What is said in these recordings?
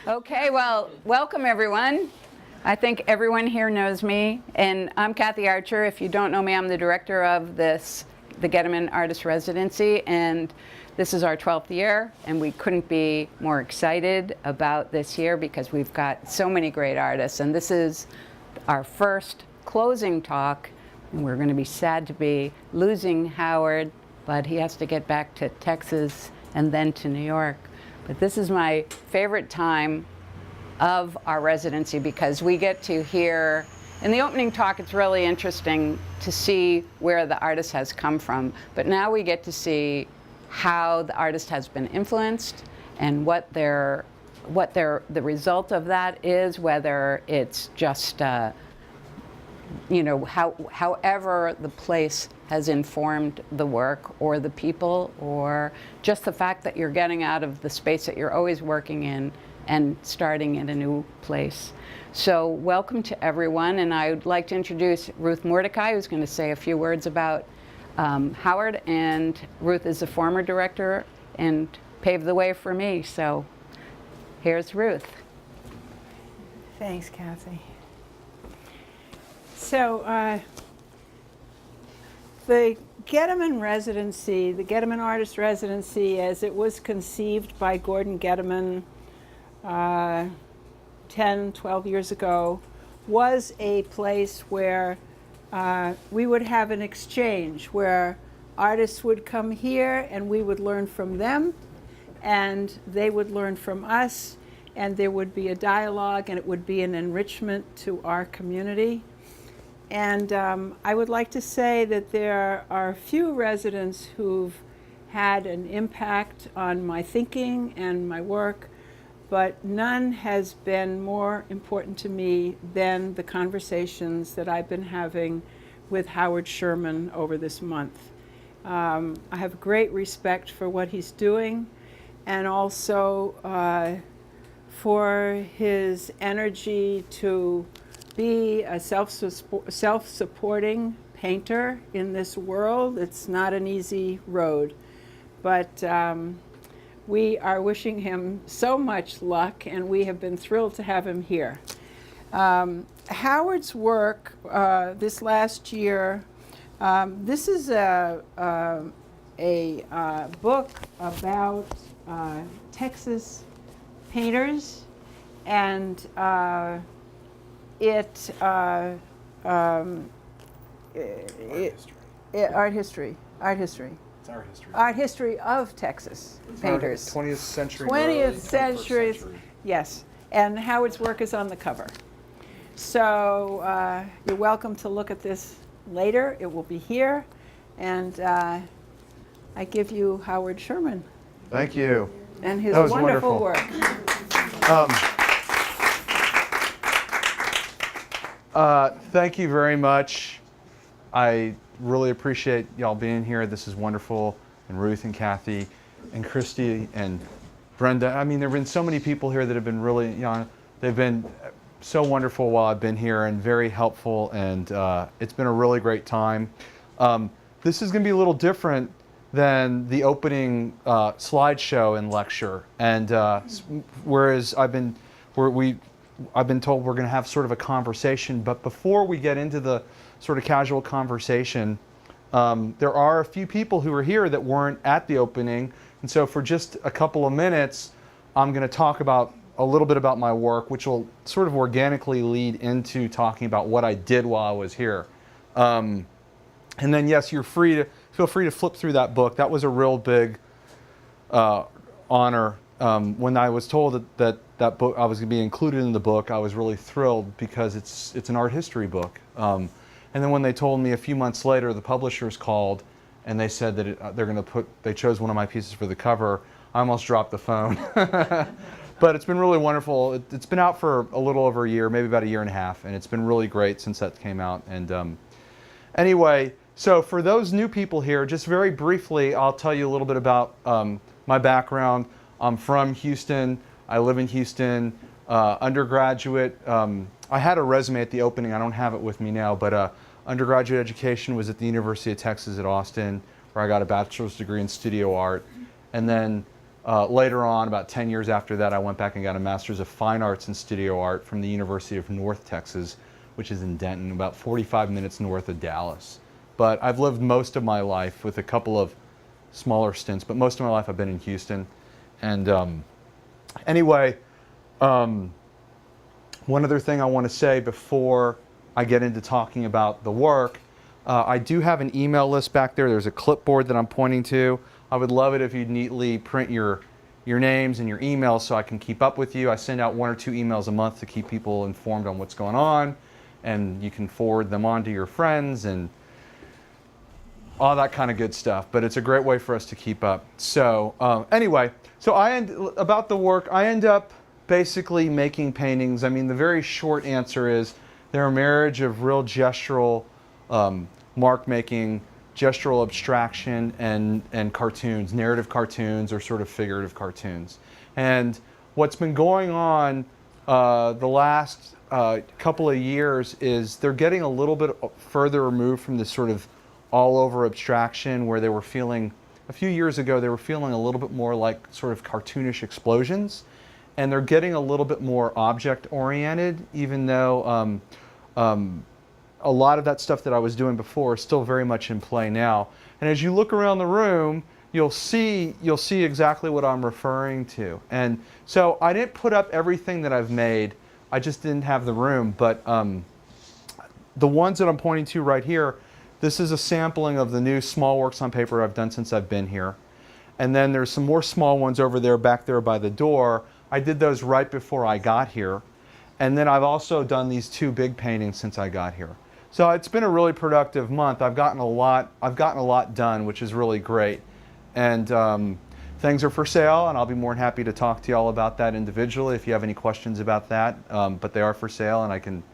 Okay, well, welcome everyone. I think everyone here knows me, and I'm Kathy Archer. If you don't know me, I'm the director of the Goetemann Artist Residency, and this is our 12th year, and we couldn't be more excited about this year because we've got so many great artists, and this is our first closing talk, and we're going to be sad to be losing Howard, but he has to get back to Texas and then to New York. But this is my favorite time of our residency because we get to hear, in the opening talk, it's really interesting to see where the artist has come from. But now we get to see how the artist has been influenced and what the result of that is, whether it's just however the place has informed the work or the people, or just the fact that you're getting out of the space that you're always working in and starting in a new place. So welcome to everyone, and I would like to introduce Ruth Mordecai, who's going to say a few words about Howard, and Ruth is the former director and paved the way for me. So here's Ruth. Thanks, Kathy. So the Goetemann Residency, the Goetemann Artist Residency, as it was conceived by Gordon Goetemann 10, 12 years ago, was a place where we would have an exchange, where artists would come here and we would learn from them, and they would learn from us, and there would be a dialogue, and it would be an enrichment to our community. And I would like to say that there are a few residents who've had an impact on my thinking and my work, but none has been more important to me than the conversations that I've been having with Howard Sherman over this month. I have great respect for what he's doing, and also for his energy to be a self-supporting painter in this world. It's not an easy road, but we are wishing him so much luck, and we have been thrilled to have him here. Howard's work this last year, this is a book about Texas painters, and art history. It's our history. Art history of Texas painters. 20th century. 20th century. Yes, and Howard's work is on the cover. So you're welcome to look at this later. It will be here, and I give you Howard Sherman. Thank you. And his That was wonderful wonderful. work. Thank you very much. I really appreciate y'all being here. This is wonderful. And Ruth and Kathy and Christy and Brenda. I mean, there have been so many people here that have been really, they've been so wonderful while I've been here and very helpful. And it's been a really great time. This is going to be a little different than the opening slideshow and lecture. And whereas I've been told we're going to have sort of a conversation, but before we get into the sort of casual conversation, there are a few people who are here that weren't at the opening, and so for just a couple of minutes, I'm going to talk about a little bit about my work, which will sort of organically lead into talking about what I did while I was here. And then, yes, feel free to flip through that book. That was a real big honor. When I was told that book, I was going to be included in the book, I was really thrilled because it's an art history book. And then when they told me a few months later, the publishers called and they said that they chose one of my pieces for the cover, I almost dropped the phone. But it's been really wonderful. It's been out for a little over a year, maybe about a year and a half, and it's been really great since that came out. And anyway, so for those new people here, just very briefly, I'll tell you a little bit about my background. I'm from Houston. I live in Houston. Undergraduate, I had a resume at the opening. I don't have it with me now, but undergraduate education was at the University of Texas at Austin, where I got a bachelor's degree in studio art. And then later on, about 10 years after that, I went back and got a Master's of Fine Arts in Studio Art from the University of North Texas, which is in Denton, about 45 minutes north of Dallas. But I've lived most of my life with a couple of smaller stints, but most of my life I've been in Houston. And anyway, one other thing I want to say before I get into talking about the work, I do have an email list back there. There's a clipboard that I'm pointing to. I would love it if you'd neatly print your names and your emails so I can keep up with you. I send out 1 or 2 emails a month to keep people informed on what's going on, and you can forward them on to your friends and all that kind of good stuff. But it's a great way for us to keep up. So anyway, so about the work, I end up basically making paintings. I mean, the very short answer is they're a marriage of real gestural mark making, gestural abstraction, and cartoons, narrative cartoons or sort of figurative cartoons. And what's been going on the last couple of years is they're getting a little bit further removed from this sort of all-over abstraction where they were feeling, a few years ago, they were feeling a little bit more like sort of cartoonish explosions. And they're getting a little bit more object-oriented, even though a lot of that stuff that I was doing before is still very much in play now. And as you look around the room, you'll see exactly what I'm referring to. And so I didn't put up everything that I've made. I just didn't have the room. But the ones that I'm pointing to right here, this is a sampling of the new small works on paper I've done since I've been here. And then there's some more small ones over there, back there by the door. I did those right before I got here. And then I've also done these 2 big paintings since I got here. So it's been a really productive month. I've gotten a lot done, which is really great. And things are for sale, and I'll be more than happy to talk to you all about that individually if you have any questions about that. But they are for sale, and I can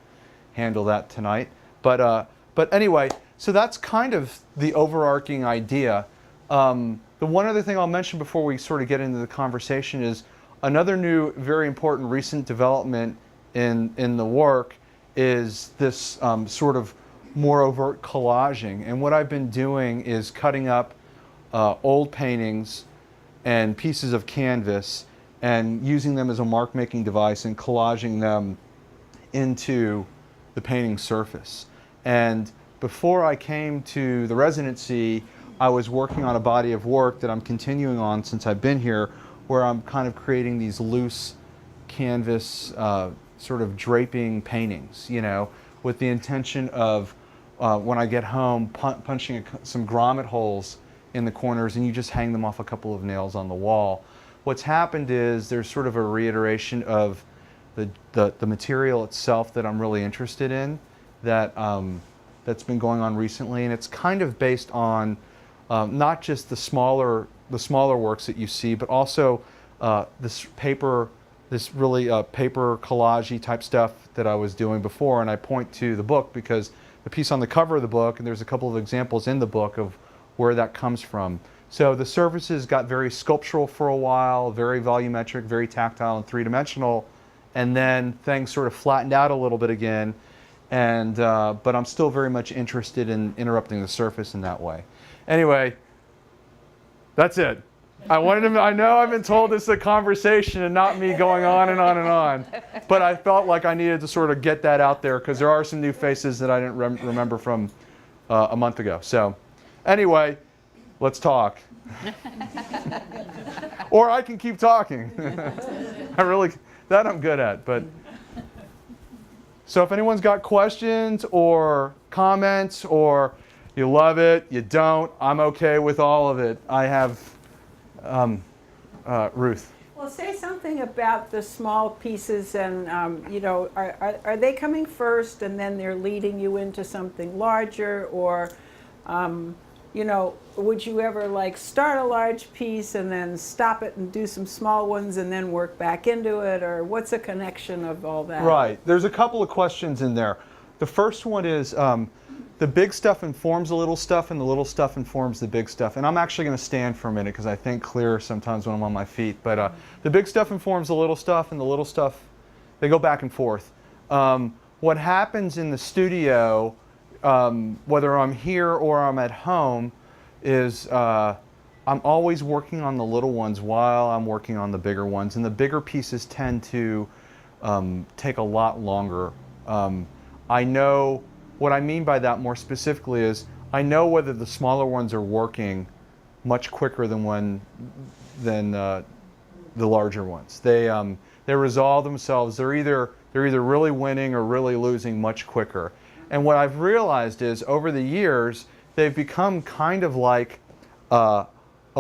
handle that tonight. But anyway, so that's kind of the overarching idea. The one other thing I'll mention before we sort of get into the conversation is another new, very important recent development in the work is this sort of more overt collaging. And what I've been doing is cutting up old paintings and pieces of canvas and using them as a mark-making device and collaging them into the painting surface. And before I came to the residency, I was working on a body of work that I'm continuing on since I've been here, where I'm kind of creating these loose canvas sort of draping paintings, you know, with the intention of when I get home punching some grommet holes in the corners, and you just hang them off a couple of nails on the wall. What's happened is there's sort of a reiteration of the material itself that I'm really interested in, that's been going on recently, and it's kind of based on not just the smaller works that you see, but also this really paper collage-y type stuff that I was doing before. And I point to the book because the piece on the cover of the book, and there's a couple of examples in the book of where that comes from. So the surfaces got very sculptural for a while, very volumetric, very tactile and three-dimensional, and then things sort of flattened out a little bit again. And but I'm still very much interested in interrupting the surface in that way. Anyway, that's it. I know I've been told this is a conversation and not me going on and on and on, but I felt like I needed to sort of get that out there because there are some new faces that I didn't remember from a month ago. So anyway, let's talk. Or I can keep talking. That I'm good at. But so if anyone's got questions or comments, or you love it, you don't, I'm okay with all of it. I have Ruth. Well, say something about the small pieces, and you know, are they coming first and then they're leading you into something larger, or you know, would you ever like start a large piece and then stop it and do some small ones and then work back into it, or what's the connection of all that? Right. There's a couple of questions in there. The first one is the big stuff informs the little stuff, and the little stuff informs the big stuff. And I'm actually going to stand for a minute because I think clearer sometimes when I'm on my feet. But the big stuff informs the little stuff, and the little stuff, they go back and forth. What happens in the studio, whether I'm here or I'm at home, is I I'm always working on the little ones while I'm working on the bigger ones, and the bigger pieces tend to take a lot longer. I know what I mean by that more specifically is I know whether the smaller ones are working much quicker than the larger ones. They resolve themselves. They're either really winning or really losing much quicker. And what I've realized is over the years they've become kind of like a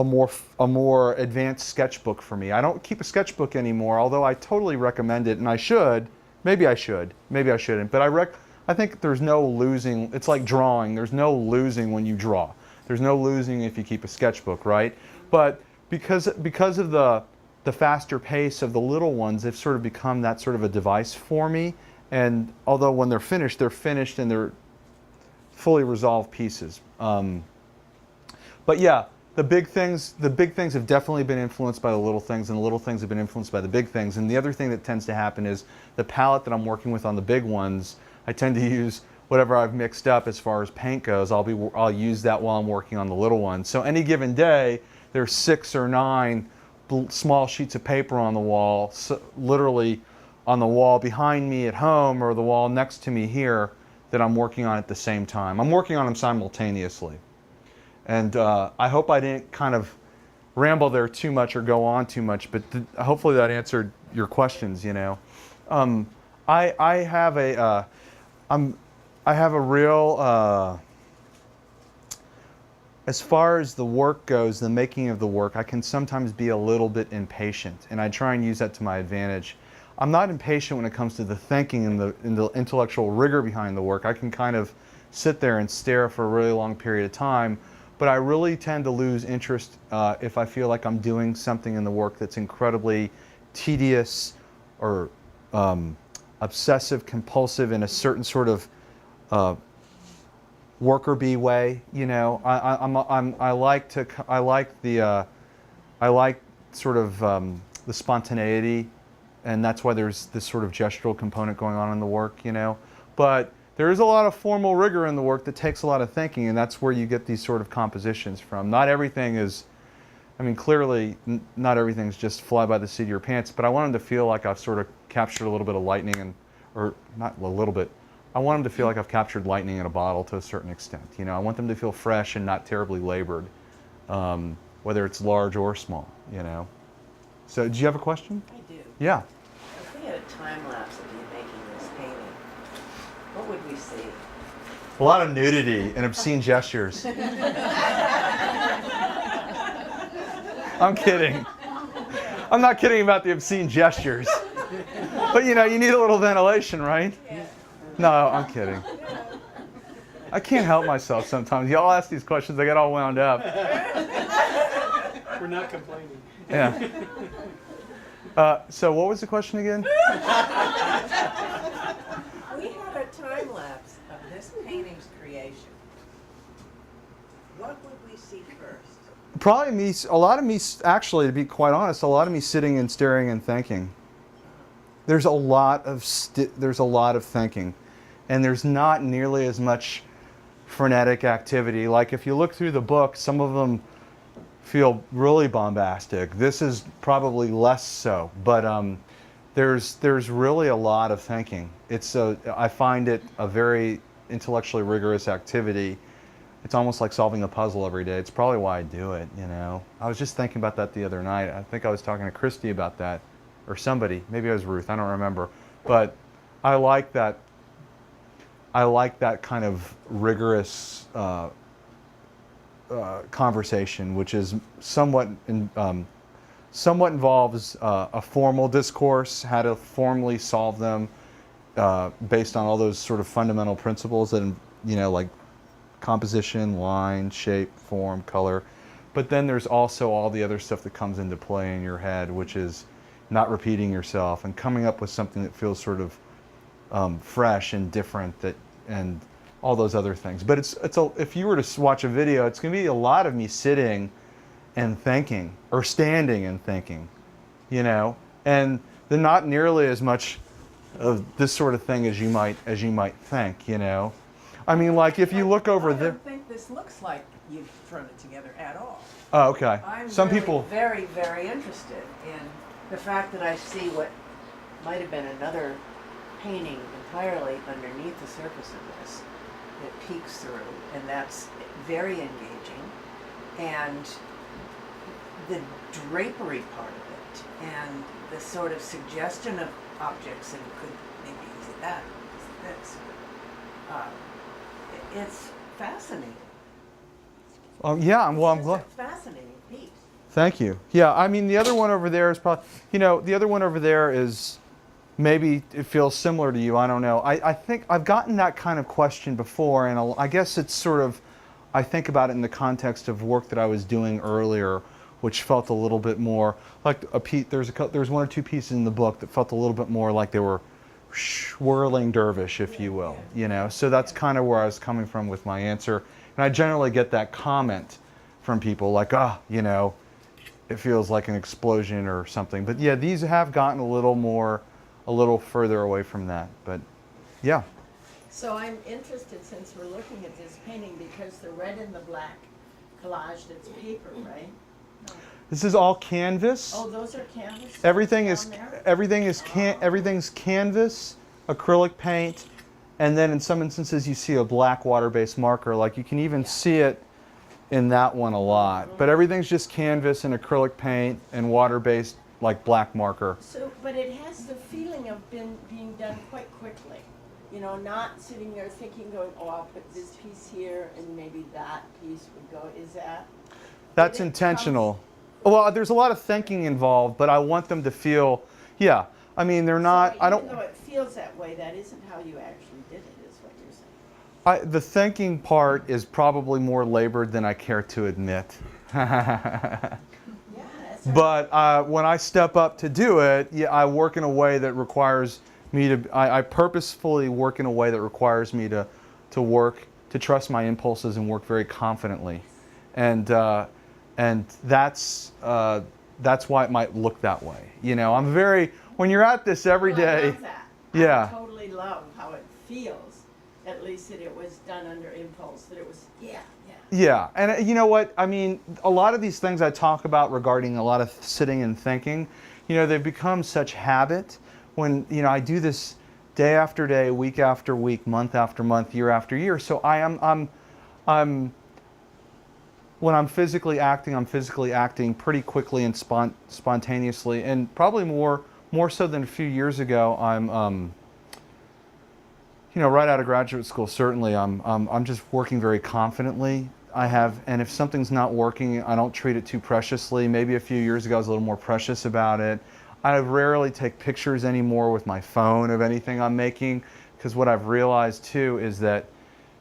more advanced sketchbook for me. I don't keep a sketchbook anymore, although I totally recommend it, and I should. Maybe I should. Maybe I shouldn't. But I think there's no losing. It's like drawing. There's no losing when you draw. There's no losing if you keep a sketchbook, right? But because of the faster pace of the little ones, they've sort of become that sort of a device for me. And although when they're finished and they're fully resolved pieces. But yeah, the big things have definitely been influenced by the little things, and the little things have been influenced by the big things. And the other thing that tends to happen is the palette that I'm working with on the big ones, I tend to use whatever I've mixed up as far as paint goes. I'll use that while I'm working on the little ones. So any given day, there's 6 or 9 small sheets of paper on the wall, so literally on the wall behind me at home or the wall next to me here, that I'm working on at the same time. I'm working on them simultaneously. And I hope I didn't kind of ramble there too much or go on too much, but hopefully that answered your questions, you know. I have a real, as far as the work goes, the making of the work, I can sometimes be a little bit impatient, and I try and use that to my advantage. I'm not impatient when it comes to the thinking and the intellectual rigor behind the work. I can kind of sit there and stare for a really long period of time, but I really tend to lose interest if I feel like I'm doing something in the work that's incredibly tedious or obsessive compulsive in a certain sort of worker bee way. You know, I like sort of the spontaneity, and that's why there's this sort of gestural component going on in the work, you know. But there is a lot of formal rigor in the work that takes a lot of thinking, and that's where you get these sort of compositions from. Not everything is, I mean, clearly not everything's just fly by the seat of your pants, but I want them to feel like I've sort of captured a little bit of lightning, or not a little bit, I want them to feel like I've captured lightning in a bottle to a certain extent. You know, I want them to feel fresh and not terribly labored, whether it's large or small, you know. So, do you have a question? I do. Yeah. If we had a time lapse of you making this painting, what would we see? A lot of nudity and obscene gestures. I'm kidding. I'm not kidding about the obscene gestures. But you know, you need a little ventilation, right? Yeah. No, I'm kidding. I can't help myself sometimes. Y'all ask these questions, I get all wound up. We're not complaining. Yeah. So what was the question again? We had a time lapse of this painting's creation. What would we see first? Probably me, a lot of me, actually, to be quite honest, a lot of me sitting and staring and thinking. There's a lot of thinking, and there's not nearly as much frenetic activity. Like if you look through the book, some of them feel really bombastic. This is probably less so, but there's really a lot of thinking. I find it a very intellectually rigorous activity. It's almost like solving a puzzle every day. It's probably why I do it, you know. I was just thinking about that the other night. I think I was talking to Christy about that, or somebody. Maybe it was Ruth. I don't remember. But I like that. I like that kind of rigorous conversation, which is somewhat involves a formal discourse, how to formally solve them based on all those sort of fundamental principles that, you know, like composition, line, shape, form, color. But then there's also all the other stuff that comes into play in your head, which is not repeating yourself and coming up with something that feels sort of fresh and different, and all those other things. But if you were to watch a video, it's going to be a lot of me sitting and thinking, or standing and thinking, you know, and they're not nearly as much of this sort of thing as you might think, you know. I mean, like if you look over I there. don't think this looks like you've thrown it together at all. Oh, okay. I'm Some really people. very, very interested in the fact that I see what might have been another painting entirely underneath the surface of this that peeks through, and that's very engaging. And the drapery part of it, and the sort of suggestion of objects, and could maybe use it that, use it this. It's fascinating. Yeah. Well, I'm It's glad. a fascinating piece. Thank you. Yeah, I mean, the other one over there is probably, the other one over there is maybe it feels similar to you. I don't know. I think I've gotten that kind of question before, and I guess it's sort of, I think about it in the context of work that I was doing earlier, which felt a little bit more like there's one or two pieces in the book that felt a little bit more like they were whirling dervish, if you will. So that's kind of where I was coming from with my answer. And I generally get that comment from people like, it feels like an explosion or something. But yeah, these have gotten a little further away from that. But yeah. So I'm interested, since we're looking at this painting, because the red and the black collage, that's paper, right? No. This is all canvas. Oh, those are canvas? Everything's canvas, acrylic paint, and then in some instances you see a black water-based marker. Like you can even see it in that one a lot. But everything's just canvas and acrylic paint and water-based, like black marker. So, but it has the feeling of being done quite quickly. Not sitting there thinking, going, oh, I'll put this piece here and maybe that piece would go. Is that? That's intentional. Well, there's a lot of thinking involved, but I want them to feel, yeah. I mean, they're not, So I don't. even though it feels that way, that isn't how you actually did it, is what you're saying. The thinking part is probably more labored than I care to admit. Yeah, that's right. But when I step up to do it, yeah, I work in a way that requires me to, I purposefully work in a way that requires me to trust my impulses and work very confidently. And that's why it might look that way. When you're at this every Well, I day. love that. Yeah. I totally love how it feels, at least that it was done under impulse, that it was, yeah. Yeah, and you know what? I mean, a lot of these things I talk about regarding a lot of sitting and thinking, they've become such habit. When, I do this day after day, week after week, month after month, year after year. So when I'm physically acting pretty quickly and spontaneously, and probably more so than a few years ago. I'm right out of graduate school, certainly I'm just working very confidently. And if something's not working, I don't treat it too preciously. Maybe a few years ago I was a little more precious about it. I rarely take pictures anymore with my phone of anything I'm making, because what I've realized too is that,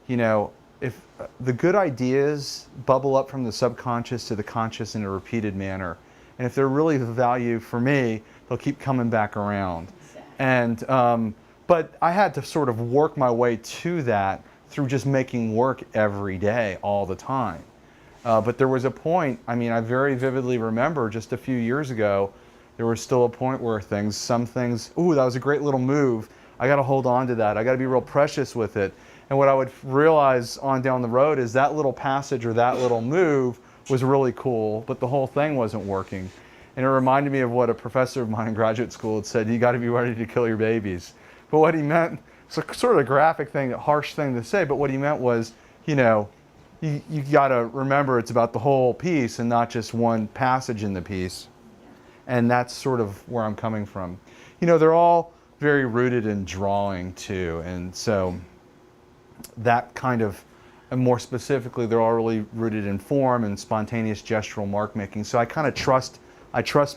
if the good ideas bubble up from the subconscious to the conscious in a repeated manner, and if they're really of value for me, they'll keep coming back around. Exactly. And but I had to sort of work my way to that through just making work every day, all the time. But there was a point, I very vividly remember just a few years ago, there was still a point where some things, ooh, that was a great little move. I got to hold on to that. I got to be real precious with it. And what I would realize on down the road is that little passage or that little move was really cool, but the whole thing wasn't working. And it reminded me of what a professor of mine in graduate school had said: you got to be ready to kill your babies. But what he meant, it's a sort of a graphic thing, a harsh thing to say, but what he meant was, you got to remember it's about the whole piece and not just one passage in the piece. And that's sort of where I'm coming from. They're all very rooted in drawing too, and so that kind of, and more specifically, they're all really rooted in form and spontaneous gestural mark making. So I kind of trust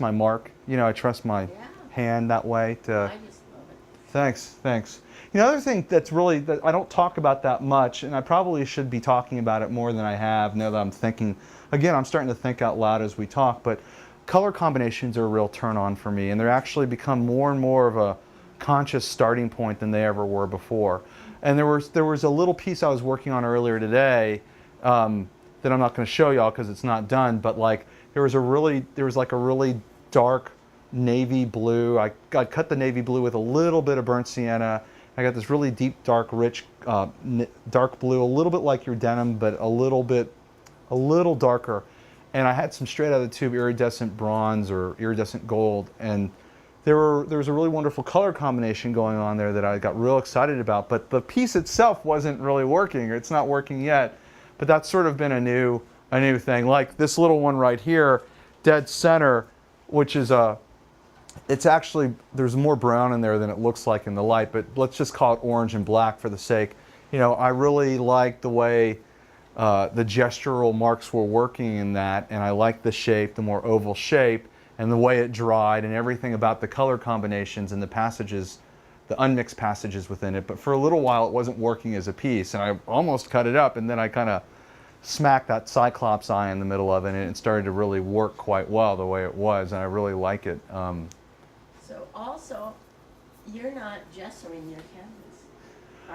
my mark. I trust my hand that way to. I just love it. Thanks. The other thing that I don't talk about that much, and I probably should be talking about it more than I have now that I'm thinking. Again, I'm starting to think out loud as we talk, but color combinations are a real turn on for me, and they're actually become more and more of a conscious starting point than they ever were before. And there was a little piece I was working on earlier today that I'm not going to show y'all because it's not done, but there was a really dark navy blue. I cut the navy blue with a little bit of burnt sienna. I got this really deep, dark, rich, dark blue, a little bit like your denim, but a little bit a little darker. And I had some straight out of the tube iridescent bronze or iridescent gold, and there was a really wonderful color combination going on there that I got real excited about. But the piece itself wasn't really working. It's not working yet, but that's sort of been a new thing. Like this little one right here, dead center, which is it's actually, there's more brown in there than it looks like in the light, but let's just call it orange and black for the sake. You know, I really like the way the gestural marks were working in that, and I like the shape, the more oval shape, and the way it dried, and everything about the color combinations and the passages, the unmixed passages within it. But for a little while, it wasn't working as a piece, and I almost cut it up, and then I kind of smacked that Cyclops eye in the middle of it, and it started to really work quite well the way it was, and I really like it. So also, you're not gessoing your canvas.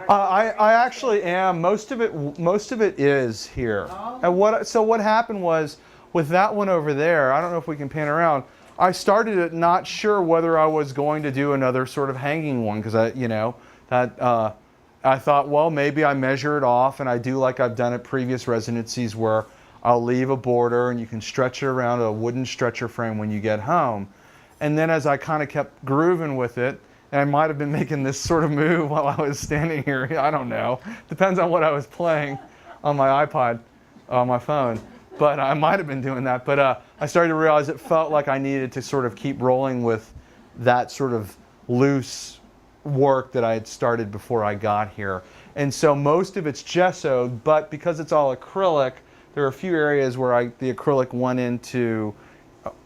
I actually am. Most of it is here. Oh. And what happened was with that one over there, I don't know if we can pan around. I started it not sure whether I was going to do another sort of hanging one, because I thought, well, maybe I measure it off and I do like I've done at previous residencies where I'll leave a border and you can stretch it around a wooden stretcher frame when you get home. And then as I kind of kept grooving with it, and I might have been making this sort of move while I was standing here, I don't know. Depends on what I was playing on my iPod, on my phone. But I might have been doing that. But I started to realize it felt like I needed to sort of keep rolling with that sort of loose work that I had started before I got here. And so most of it's gessoed, but because it's all acrylic, there are a few areas where the acrylic went into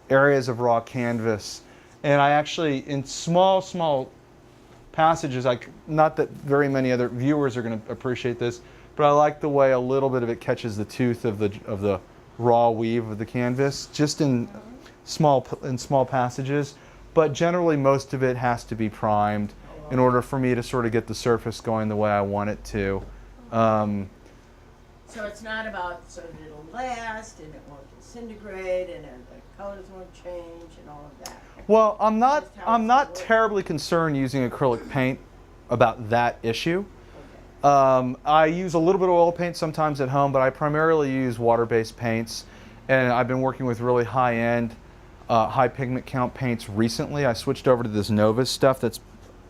areas of raw canvas. And I actually, in small passages, not that very many other viewers are going to appreciate this, but I like the way a little bit of it catches the tooth of the raw weave of the canvas, just in small passages. But generally, most of it has to be primed in order for me to sort of get the surface going the way I want it to. So it's not about so that it'll last and it won't disintegrate and the colors won't change and all of that. Well, I'm Just how it's not working. terribly concerned using acrylic paint about that issue. Okay. I use a little bit of oil paint sometimes at home, but I primarily use water-based paints. And I've been working with really high-end, high pigment count paints recently. I switched over to this Novus stuff that's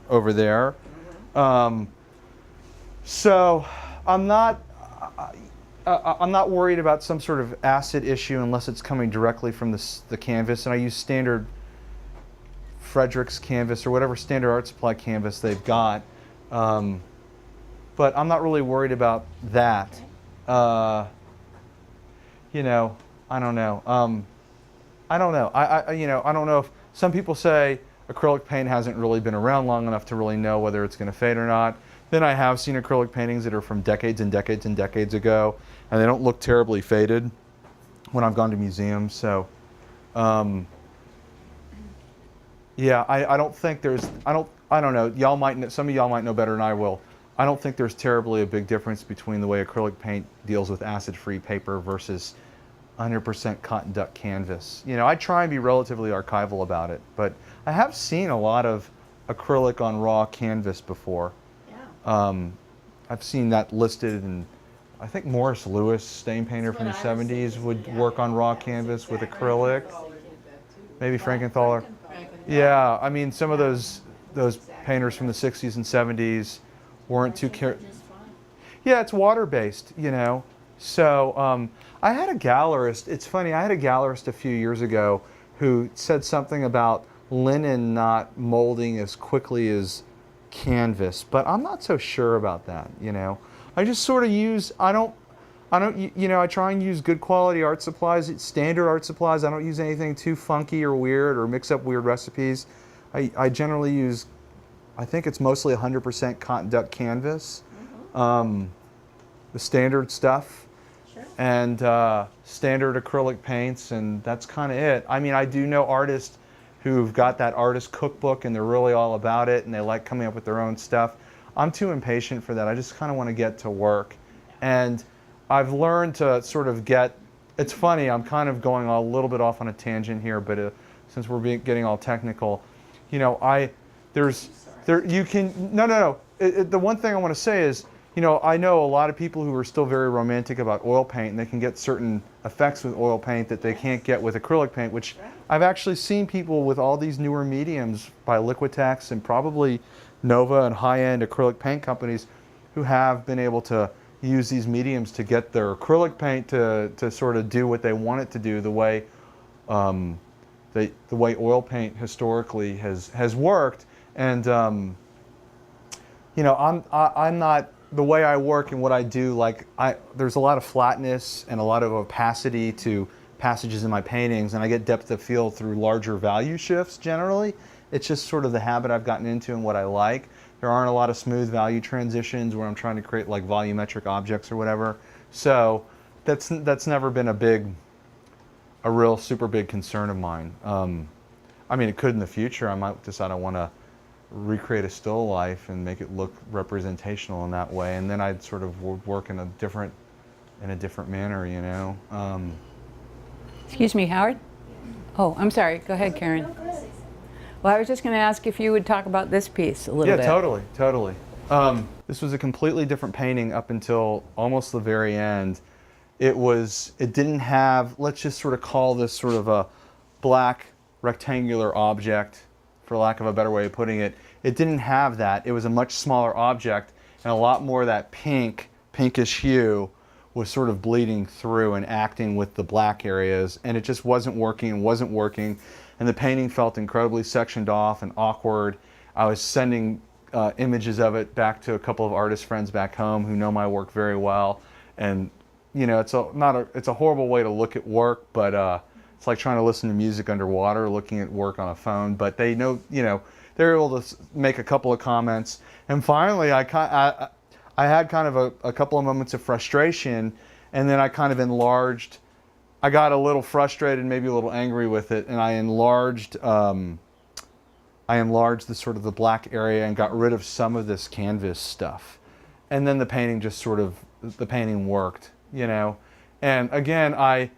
over there. So I'm not worried about some sort of acid issue unless it's coming directly from the canvas. And I use standard Frederick's canvas or whatever standard art supply canvas they've got. But I'm not really worried about that. You know, I don't know. I don't know. I don't know if some people say acrylic paint hasn't really been around long enough to really know whether it's going to fade or not. Then I have seen acrylic paintings that are from decades and decades and decades ago, and they don't look terribly faded when I've gone to museums. So, yeah, I don't think there's, I don't know. Y'all might know, some of y'all might know better than I will. I don't think there's terribly a big difference between the way acrylic paint deals with acid-free paper versus 100% cotton duck canvas. You know, I try and be relatively archival about it, but I have seen a lot of acrylic on raw canvas before. Yeah. I've seen that listed, and I think Morris Lewis, stain painter from the That's what I was 70s, thinking, would yeah. work on raw That was canvas with exactly acrylic. what I was thinking. Maybe Frankenthaler. Yeah, I mean, some of those painters from the 60s and 70s weren't too careful. Just fine. Yeah, it's water-based, you know. So I had a gallerist. It's funny. I had a gallerist a few years ago who said something about linen not molding as quickly as canvas, but I'm not so sure about that. You know, I just sort of use. I don't. You know, I try and use good quality art supplies, standard art supplies. I don't use anything too funky or weird or mix up weird recipes. I generally use. I think it's mostly 100% cotton duck canvas. The standard stuff. Sure. And standard acrylic paints, and that's kind of it. I mean, I do know artists who've got that artist cookbook and they're really all about it and they like coming up with their own stuff. I'm too impatient for that. I just kind of want to get to work. And I've learned to sort of get, it's funny, I'm kind of going a little bit off on a tangent here, but since we're getting all technical, you know, the one thing I want to say is, you know, I know a lot of people who are still very romantic about oil paint, and they can get certain effects with oil paint that they can't get with acrylic paint, which I've actually seen people with all these newer mediums by Liquitex and probably Nova and high-end acrylic paint companies who have been able to use these mediums to get their acrylic paint to sort of do what they want it to do, the way the way oil paint historically has worked. And you know, I'm not, the way I work and what I do, like there's a lot of flatness and a lot of opacity to passages in my paintings, and I get depth of field through larger value shifts generally. It's just sort of the habit I've gotten into and what I like. There aren't a lot of smooth value transitions where I'm trying to create like volumetric objects or whatever. So that's never been a real super big concern of mine. I mean, it could in the future. I might decide I want to recreate a still life and make it look representational in that way, and then I'd sort of work in a different manner, you know. Excuse me, Howard? Oh, I'm sorry. Go ahead, Karen. Well, I was just going to ask if you would talk about this piece a little bit. Yeah, totally. This was a completely different painting up until almost the very end. It didn't have, let's just sort of call this sort of a black rectangular object, for lack of a better way of putting it. It didn't have that. It was a much smaller object, and a lot more of that pinkish hue was sort of bleeding through and acting with the black areas, and it just wasn't working, and the painting felt incredibly sectioned off and awkward. I was sending images of it back to a couple of artist friends back home who know my work very well, and you know, it's a horrible way to look at work, but it's like trying to listen to music underwater, looking at work on a phone. But they know, you know, they're able to make a couple of comments, and finally I had kind of a couple of moments of frustration, and then I kind of enlarged. I got a little frustrated, maybe a little angry with it, and I enlarged the sort of the black area and got rid of some of this canvas stuff, and then the painting just sort of, the painting worked, you know. And again, I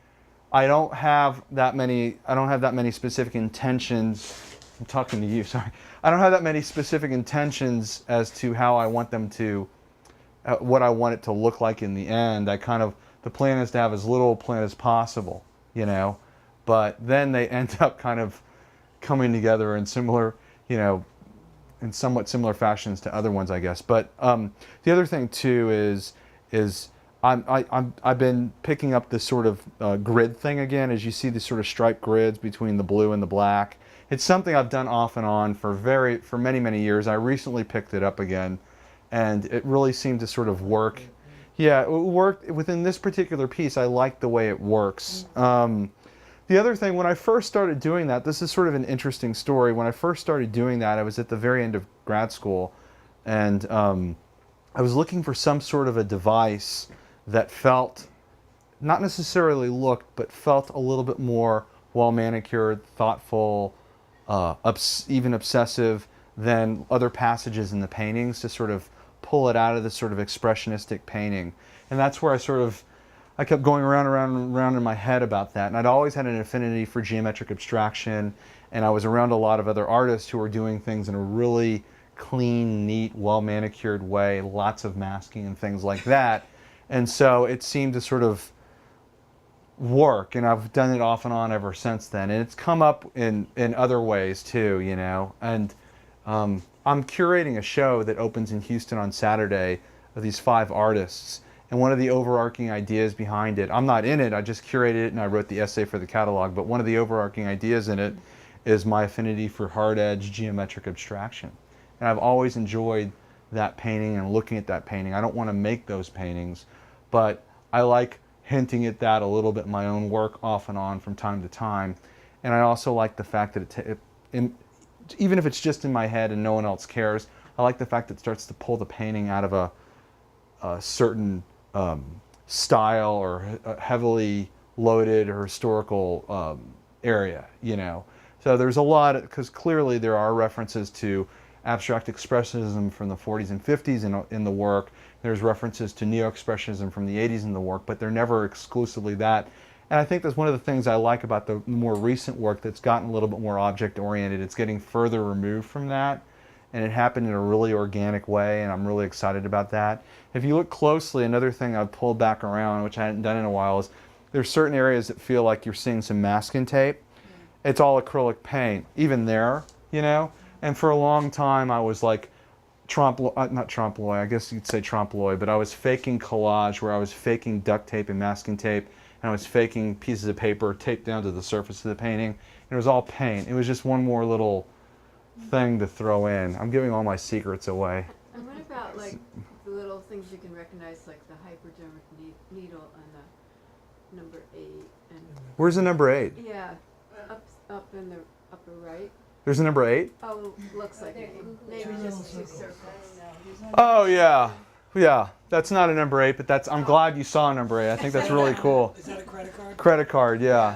don't have that many specific intentions. I'm talking to you, sorry. I don't have that many specific intentions as to how I want them to, what I want it to look like in the end. The plan is to have as little plan as possible, you know, but then they end up kind of coming together in similar, you know, in somewhat similar fashions to other ones, I guess. But the other thing too is I've been picking up this sort of grid thing again, as you see these sort of striped grids between the blue and the black. It's something I've done off and on for many years. I recently picked it up again, and it really seemed to sort of work. Yeah, it worked within this particular piece. I like the way it works. The other thing, when I first started doing that, this is sort of an interesting story. When I first started doing that, I was at the very end of grad school, and I was looking for some sort of a device that felt, not necessarily looked, but felt a little bit more well-manicured, thoughtful, even obsessive than other passages in the paintings, to sort of pull it out of this sort of expressionistic painting. And that's where I kept going around in my head about that. And I'd always had an affinity for geometric abstraction, and I was around a lot of other artists who were doing things in a really clean, neat, well-manicured way, lots of masking and things like that. And so it seemed to sort of work, and I've done it off and on ever since then. And it's come up in other ways too, you know. And I'm curating a show that opens in Houston on Saturday of these 5 artists. And one of the overarching ideas behind it, I'm not in it, I just curated it and I wrote the essay for the catalog, but one of the overarching ideas in it is my affinity for hard-edge geometric abstraction. And I've always enjoyed that painting and looking at that painting. I don't want to make those paintings, but I like hinting at that a little bit in my own work off and on from time to time. And I also like the fact that even if it's just in my head and no one else cares, I like the fact that it starts to pull the painting out of a certain style or a heavily loaded or historical area, you know. So there's a lot, because clearly there are references to abstract expressionism from the 40s and 50s in the work. There's references to neo-expressionism from the 80s in the work, but they're never exclusively that. And I think that's one of the things I like about the more recent work that's gotten a little bit more object-oriented. It's getting further removed from that. and it happened in a really organic way, and I'm really excited about that. If you look closely, another thing I've pulled back around, which I hadn't done in a while, is there's certain areas that feel like you're seeing some masking tape. It's all acrylic paint, even there, you know? And for a long time I was like, not trompe-l'oeil, I guess you'd say trompe-l'oeil, but I was faking collage where I was faking duct tape and masking tape, and I was faking pieces of paper taped down to the surface of the painting, and it was all paint. It was just one more little thing to throw in. I'm giving all my secrets away. And what about like the little things you can recognize, like the hypodermic needle and the number 8? And Where's the number 8? yeah, up in the upper right. There's a number 8? Oh, looks like it. Maybe just 2 circles. Oh yeah, yeah. That's not a number 8, but that's. I'm glad you saw a number 8. I think that's really cool. Is that a credit card? Credit card, yeah,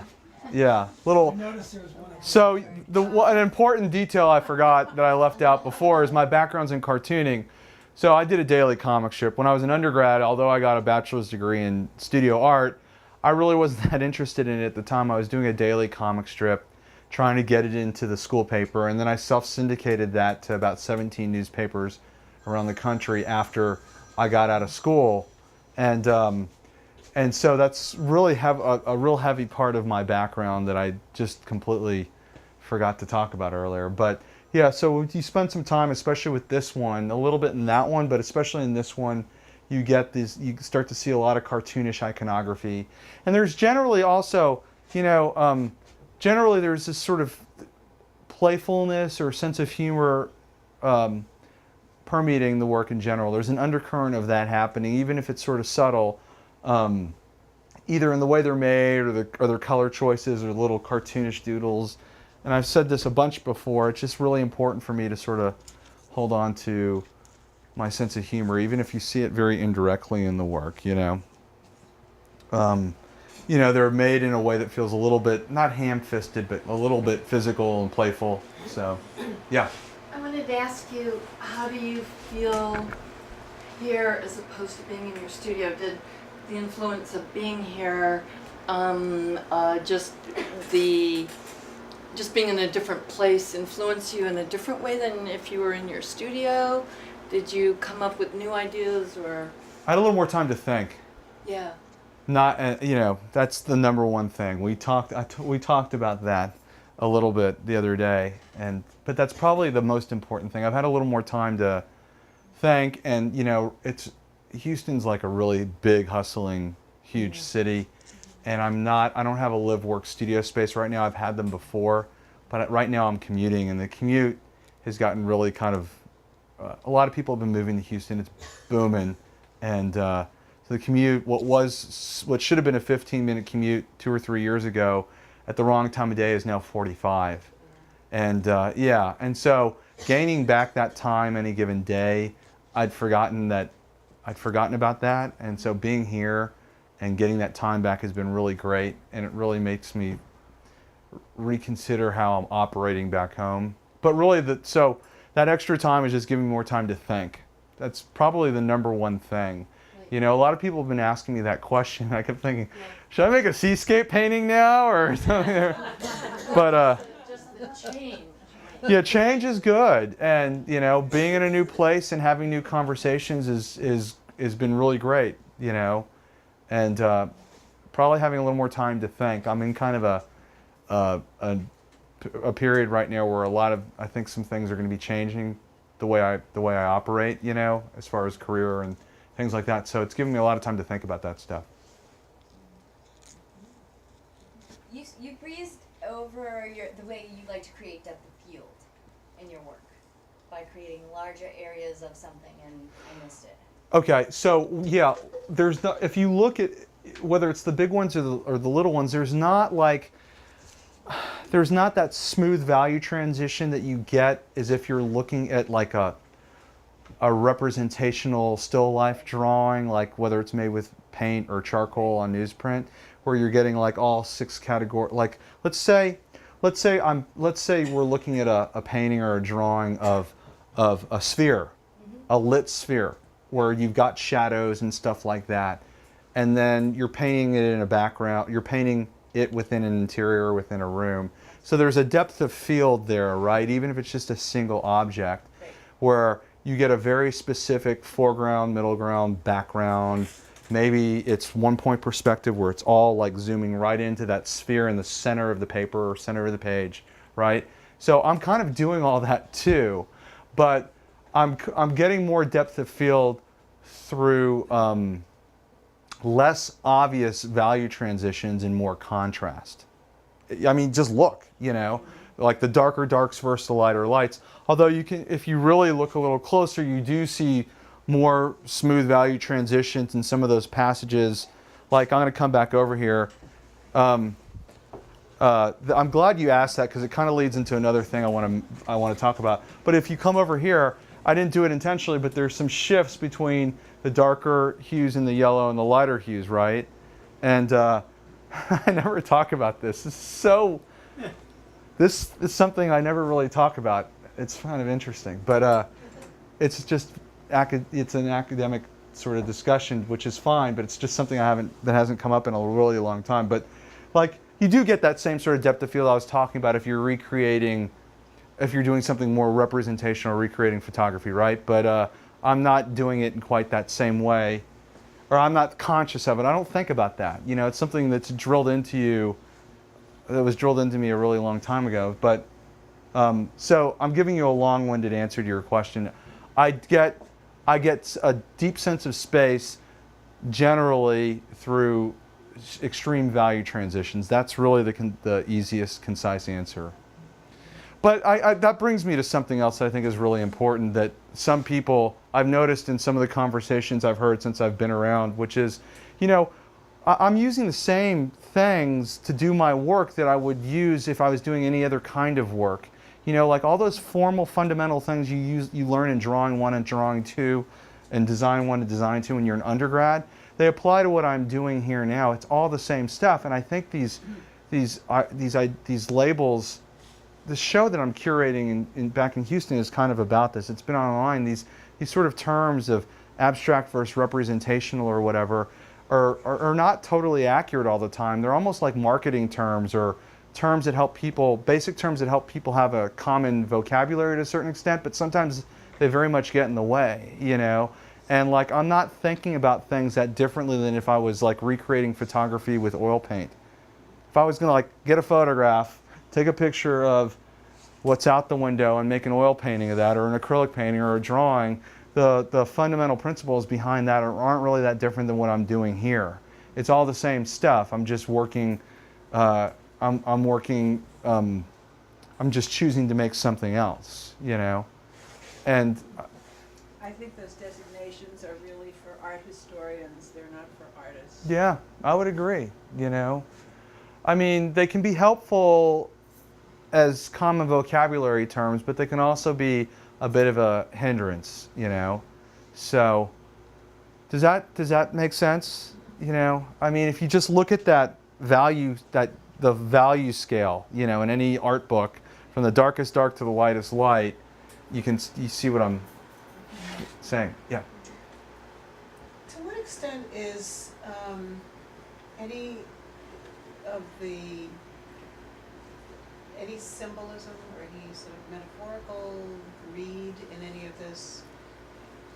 yeah. Little. I noticed there was one. So an important detail I forgot that I left out before is my background's in cartooning. So I did a daily comic strip when I was an undergrad. Although I got a bachelor's degree in studio art, I really wasn't that interested in it at the time. I was doing a daily comic strip, trying to get it into the school paper, and then I self-syndicated that to about 17 newspapers around the country after I got out of school, and so that's really a real heavy part of my background that I just completely forgot to talk about earlier. But yeah, so you spend some time, especially with this one, a little bit in that one, but especially in this one, you get these, you start to see a lot of cartoonish iconography, and there's generally also, you know, generally there's this sort of playfulness or sense of humor permeating the work in general. There's an undercurrent of that happening, even if it's sort of subtle, either in the way they're made or their color choices or little cartoonish doodles. And I've said this a bunch before, it's just really important for me to sort of hold on to my sense of humor, even if you see it very indirectly in the work, you know. You know, they're made in a way that feels a little bit, not ham-fisted, but a little bit physical and playful. So, yeah. I wanted to ask you, how do you feel here as opposed to being in your studio? Did the influence of being here, just being in a different place influence you in a different way than if you were in your studio? Did you come up with new ideas, or? I had a little more time to think. Yeah. Not, you know, that's the number one thing. We talked about that a little bit the other day, but that's probably the most important thing. I've had a little more time to think, and you know, Houston's like a really big, hustling, huge city, and I don't have a live-work studio space right now. I've had them before, but right now I'm commuting, and the commute has gotten really kind of, a lot of people have been moving to Houston. It's booming, and so the commute, what should have been a 15-minute commute 2 or 3 years ago, at the wrong time of day is now 45. And yeah, and so gaining back that time any given day, I'd forgotten about that, and so being here and getting that time back has been really great, and it really makes me reconsider how I'm operating back home. But really, so that extra time is just giving me more time to think. That's probably the number one thing. You know, a lot of people have been asking me that question. I kept thinking, should I make a seascape painting now or something? But Just the change. yeah, change is good, and you know, being in a new place and having new conversations has been really great. You know, and probably having a little more time to think. I'm in kind of a period right now where I think some things are going to be changing the way I operate. You know, as far as career and things like that. So it's giving me a lot of time to think about that stuff. You breezed over the way you like to create depth of field in your work by creating larger areas of something, and I missed it. Okay, so yeah, if you look at whether it's the big ones or the little ones, there's not that smooth value transition that you get as if you're looking at like a representational still life drawing, like whether it's made with paint or charcoal on newsprint, where you're getting like all 6 categories. Like let's say we're looking at a painting or a drawing of a sphere, a lit sphere, where you've got shadows and stuff like that, and then you're painting it in a background. You're painting it within an interior, within a room. So there's a depth of field there, right? Even if it's just a single object. where you get a very specific foreground, middle ground, background. Maybe it's one point perspective where it's all like zooming right into that sphere in the center of the paper or center of the page, right? So I'm kind of doing all that too, but I'm getting more depth of field through less obvious value transitions and more contrast. I mean, just look, you know, like the darker darks versus the lighter lights. Although you can, if you really look a little closer, you do see more smooth value transitions in some of those passages. Like, I'm going to come back over here. I'm glad you asked that because it kind of leads into another thing I want to talk about. But if you come over here, I didn't do it intentionally, but there's some shifts between the darker hues in the yellow and the lighter hues, right? And I never talk about this. This is something I never really talk about. It's kind of interesting, but it's just it's an academic sort of discussion, which is fine. But it's just something that hasn't come up in a really long time. But like, you do get that same sort of depth of field I was talking about if you're recreating, if you're doing something more representational, recreating photography, right? But I'm not doing it in quite that same way, or I'm not conscious of it. I don't think about that. You know, it's something that's drilled into you. That was drilled into me a really long time ago. But so I'm giving you a long-winded answer to your question. I get a deep sense of space generally through extreme value transitions. That's really the easiest, concise answer. But that brings me to something else that I think is really important that some people, I've noticed in some of the conversations I've heard since I've been around, which is, you know, I'm using the same things to do my work that I would use if I was doing any other kind of work. You know, like all those formal fundamental things you learn in drawing 1 and drawing 2 and design 1 and design 2 when you're an undergrad, they apply to what I'm doing here now. It's all the same stuff. And I think these labels, the show that I'm curating back in Houston is kind of about this. It's been online. These sort of terms of abstract versus representational or whatever are not totally accurate all the time. They're almost like marketing terms or terms that help people, basic terms that help people have a common vocabulary to a certain extent, but sometimes they very much get in the way, you know? And like, I'm not thinking about things that differently than if I was like recreating photography with oil paint. If I was gonna like get a photograph, take a picture of what's out the window and make an oil painting of that, or an acrylic painting or a drawing, the fundamental principles behind that aren't really that different than what I'm doing here. It's all the same stuff. I'm just working, I'm just choosing to make something else, you know? And I think those designations are really for art historians. They're not for artists. yeah, I would agree, you know? I mean, they can be helpful as common vocabulary terms, but they can also be a bit of a hindrance, you know? So, does that make sense? You know, I mean, if you just look at that value, the value scale, you know, in any art book, from the darkest dark to the lightest light, you see what I'm saying. Yeah. To what extent is any of any symbolism or any sort of metaphorical read in any of this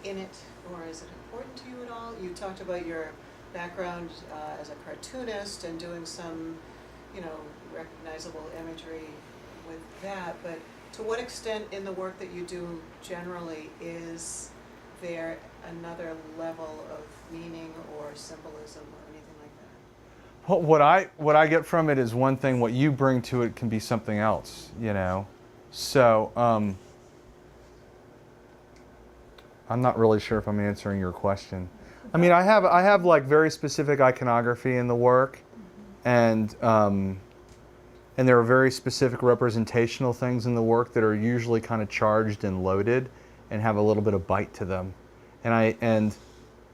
in it, or is it important to you at all? You talked about your background as a cartoonist and doing some, you know, recognizable imagery with that, but to what extent in the work that you do generally is there another level of meaning or symbolism or anything like that? Well, what I get from it is one thing. What you bring to it can be something else, you know. So I'm not really sure if I'm answering your question. I mean, I have like very specific iconography in the work, and there are very specific representational things in the work that are usually kind of charged and loaded, and have a little bit of bite to them. And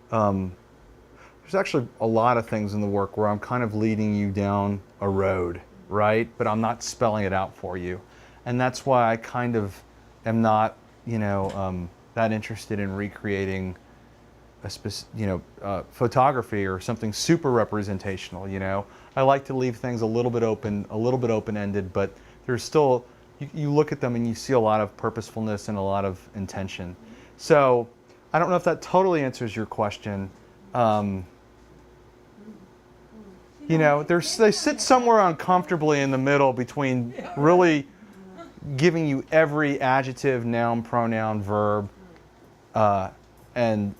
there's actually a lot of things in the work where I'm kind of leading you down a road, right? But I'm not spelling it out for you, and that's why I kind of am not, you know, that interested in recreating photography or something super representational. You know, I like to leave things a little bit open-ended, but there's still you look at them and you see a lot of purposefulness and a lot of intention. So I don't know if that totally answers your question. You know, they sit somewhere uncomfortably in the middle between really giving you every adjective, noun, pronoun, verb, and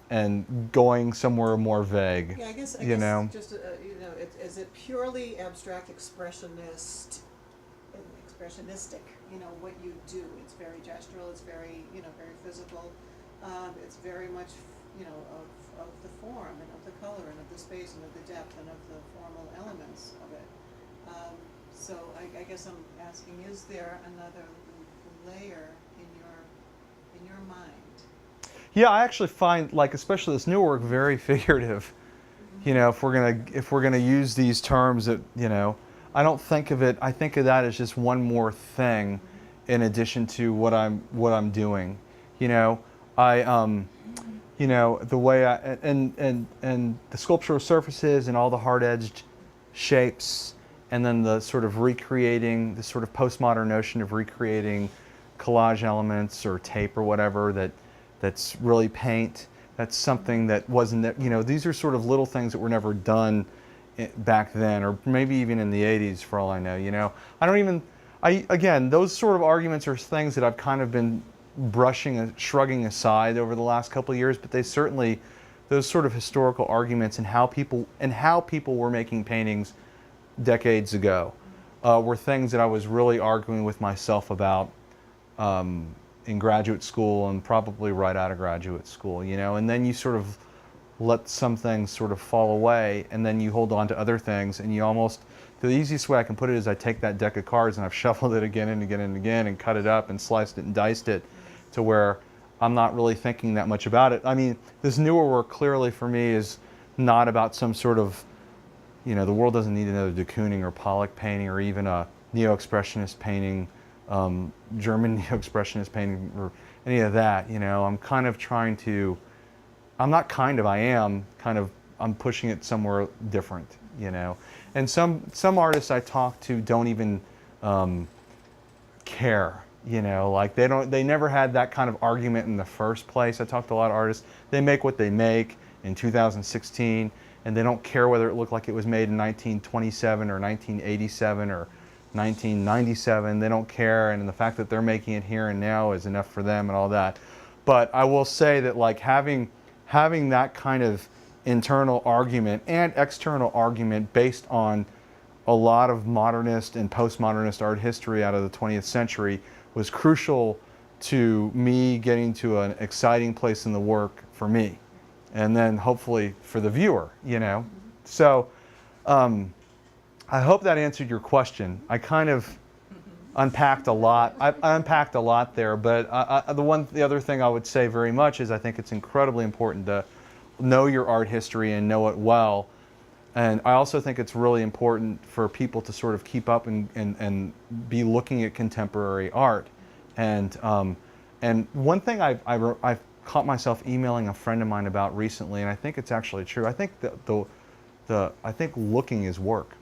going somewhere more vague. Yeah, I guess you know. just you know, is it purely abstract expressionistic? You know what you do. It's very gestural. It's very very physical. It's very much of the form and of the color and of the space and of the depth and of the formal elements of it. So I guess I'm asking: is there another layer in your mind? Yeah, I actually find, like, especially this new work, very figurative. You know, if we're gonna use these terms that, you know, I don't think of it. I think of that as just one more thing, in addition to what I'm doing. You know, you know, the way and the sculptural surfaces and all the hard-edged shapes, and then the sort of recreating, the sort of postmodern notion of recreating collage elements or tape or whatever that's really paint. That's something that wasn't, you know, these are sort of little things that were never done back then, or maybe even in the 80s for all I know, you know. Again, those sort of arguments are things that I've kind of been shrugging aside over the last couple of years, but they certainly, those sort of historical arguments and how people were making paintings decades ago were things that I was really arguing with myself about in graduate school and probably right out of graduate school, you know. And then you sort of let some things sort of fall away, and then you hold on to other things, and you almost, the easiest way I can put it is I take that deck of cards and I've shuffled it again and again and again and cut it up and sliced it and diced it to where I'm not really thinking that much about it. I mean, this newer work clearly for me is not about some sort of, you know, the world doesn't need another de Kooning or Pollock painting or even a neo-expressionist painting, German neo-expressionist painting or any of that, you know. I'm kind of trying to, I'm pushing it somewhere different, you know. And some artists I talk to don't even care, you know, like they never had that kind of argument in the first place. I talked to a lot of artists, they make what they make in 2016, and they don't care whether it looked like it was made in 1927 or 1987 or 1997. They don't care, and the fact that they're making it here and now is enough for them and all that. But I will say that, like, having that kind of internal argument and external argument based on a lot of modernist and postmodernist art history out of the 20th century was crucial to me getting to an exciting place in the work for me, and then hopefully for the viewer, you know. So I hope that answered your question. I kind of unpacked a lot. I unpacked a lot there, but the other thing I would say very much is I think it's incredibly important to know your art history and know it well. And I also think it's really important for people to sort of keep up and be looking at contemporary art. And one thing I've caught myself emailing a friend of mine about recently, and I think it's actually true. I think I think looking is work.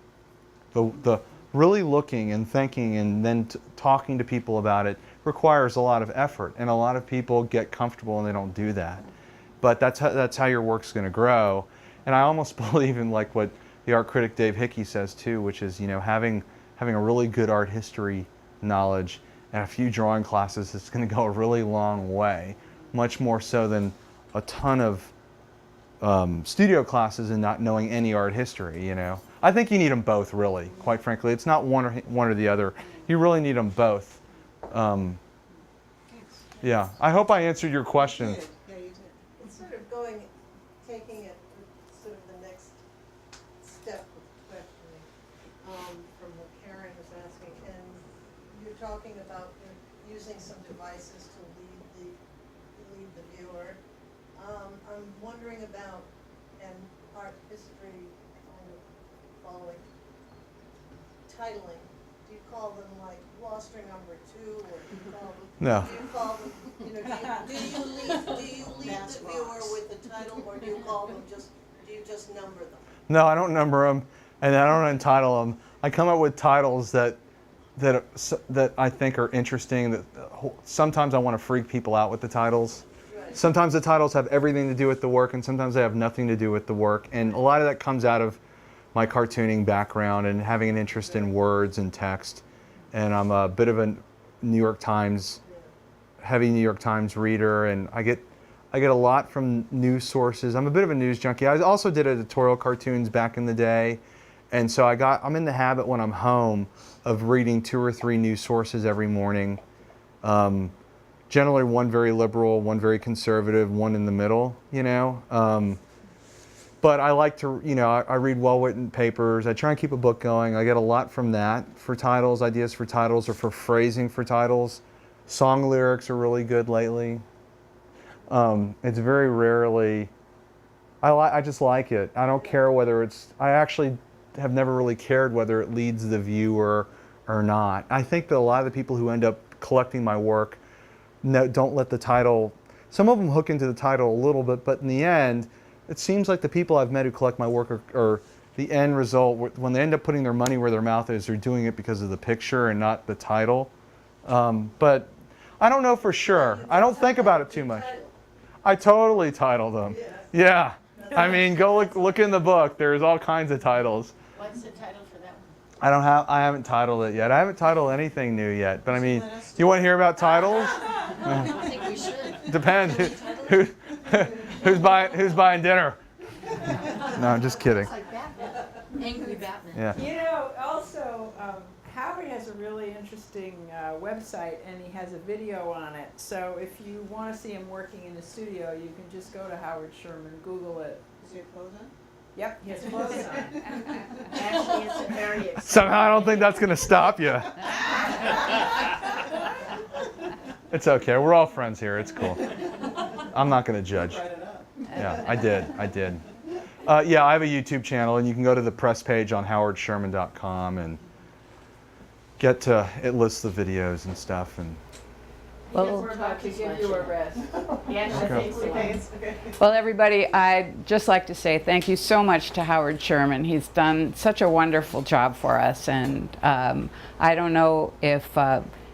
The really looking and thinking and then talking to people about it requires a lot of effort, and a lot of people get comfortable and they don't do that. But that's how your work's going to grow. And I almost believe in, like, what the art critic Dave Hickey says too, which is, you know, having a really good art history knowledge and a few drawing classes is going to go a really long way, much more so than a ton of studio classes and not knowing any art history, you know. I think you need them both, really, quite frankly. It's not one or the other. You really need them both. Yeah, I hope I answered your question. Yeah, you did. It's sort of taking it sort of the next step of questioning from what Karen was asking. And you're talking about using some devices to lead the viewer. I'm wondering about an art history kind of following titling. Do you call them like Gloucester number 2, or do you call them? No. Do you call them? You know, do you lead the viewer with the title, or do you just number them? No, I don't number them, and I don't entitle them. I come up with titles that that I think are interesting. That sometimes I want to freak people out with the titles. Sometimes the titles have everything to do with the work, and sometimes they have nothing to do with the work. And a lot of that comes out of my cartooning background and having an interest in words and text. And I'm a bit of a heavy New York Times reader, and I get a lot from news sources. I'm a bit of a news junkie. I also did editorial cartoons back in the day, and so I'm in the habit when I'm home of reading 2 or 3 news sources every morning. Generally one very liberal, one very conservative, one in the middle, you know. But I like to, you know, I read well-written papers. I try and keep a book going. I get a lot from that for titles, ideas for titles, or for phrasing for titles. Song lyrics are really good lately. It's very rarely, I just like it. I don't care whether I actually have never really cared whether it leads the viewer or not. I think that a lot of the people who end up collecting my work don't let the title, some of them hook into the title a little bit, but in the end, it seems like the people I've met who collect my work are the end result, when they end up putting their money where their mouth is, they're doing it because of the picture and not the title. But I don't know for sure. I don't think about it too much. I totally title them. Yeah. I mean, go look in the book. There's all kinds of titles. What's the title for that one? I haven't titled it yet. I haven't titled anything new yet. But I mean, you want to hear about titles? I think we should. Depends. Who's buying dinner? No, I'm just kidding. It's like Batman. Angry Batman. Yeah. You know, also, Howard has a really interesting website, and he has a video on it. So if you want to see him working in the studio, you can just go to Howard Sherman, Google it. Is your clothes on? Yep, he has clothes on. Actually, it's a very exciting. Somehow I don't think that's going to stop you. It's okay. We're all friends here. It's cool. I'm not going to judge. Yeah, I did. Yeah, I have a YouTube channel, and you can go to the press page on howardsherman.com and it lists the videos and stuff. And Well, we're about to give you a rest. Well, everybody, I'd just like to say thank you so much to Howard Sherman. He's done such a wonderful job for us, and I don't know if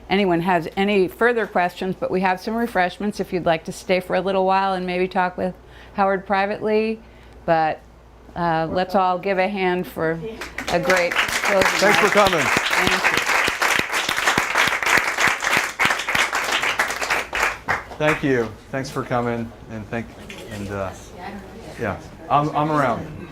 anyone has any further questions, but we have some refreshments if you'd like to stay for a little while and maybe talk with Howard privately. But let's all give a hand for a great closing. thanks for coming. Thank you. Thank you. Thanks for coming, and yeah, I'm around.